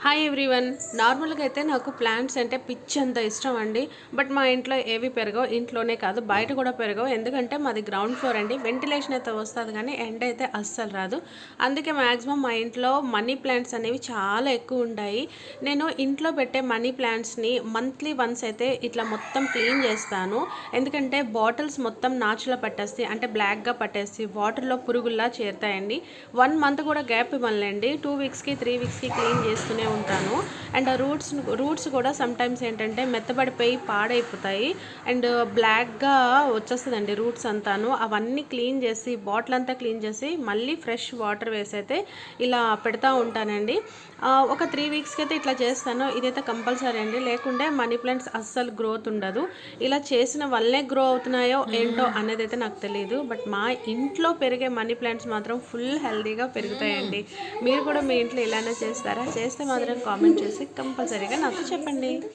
Hi everyone. నార్మల్గా అయితే నాకు ప్లాంట్స్ అంటే పిచ్చి అంత ఇష్టం అండి. బట్ మా ఇంట్లో ఏవి పెరగవు, ఇంట్లోనే కాదు బయట కూడా పెరగవు. ఎందుకంటే మాది గ్రౌండ్ ఫ్లోర్ అండి. వెంటిలేషన్ అయితే వస్తుంది కానీ ఎండ అయితే అస్సలు రాదు. అందుకే మ్యాక్సిమం మా ఇంట్లో మనీ ప్లాంట్స్ అనేవి చాలా ఎక్కువ ఉంటాయి. నేను ఇంట్లో పెట్టే మనీ ప్లాంట్స్ని మంత్లీ వన్స్ అయితే ఇట్లా మొత్తం క్లీన్ చేస్తాను. ఎందుకంటే బాటిల్స్ మొత్తం నాచులా పట్టేస్తాయి, అంటే బ్లాక్గా పట్టేసి వాటర్లో పురుగుల్లా చేరుతాయండి. 1 మంత్ కూడా గ్యాప్ ఇవ్వలేండి. 2 వీక్స్కి 3 వీక్స్కి క్లీన్ చేస్తూనే ఉంటాను. అండ్ ఆ రూట్స్ కూడా సమ్ టైమ్స్ ఏంటంటే మెత్తబడిపోయి పాడైపోతాయి అండ్ బ్లాక్గా వచ్చేస్తుందండి రూట్స్ అంతాను. అవన్నీ క్లీన్ చేసి బాటిల్ అంతా క్లీన్ చేసి మళ్ళీ ఫ్రెష్ వాటర్ వేసి అయితే ఇలా పెడతా ఉంటానండి. ఒక 3 వీక్స్కి అయితే ఇట్లా చేస్తాను. ఇదైతే కంపల్సరీ అండి, లేకుంటే మనీ ప్లాంట్స్ అస్సలు గ్రోత్ ఉండదు. ఇలా చేసిన వల్లే గ్రో అవుతున్నాయో ఏంటో అనేది అయితే నాకు తెలియదు. బట్ మా ఇంట్లో పెరిగే మనీ ప్లాంట్స్ మాత్రం ఫుల్ హెల్తీగా పెరుగుతాయండి. మీరు కూడా మీ ఇంట్లో ఇలానే చేస్తారా? చేస్తే మాత్రం కామెంట్ చేసి కంపల్సరీగా నాతో చెప్పండి.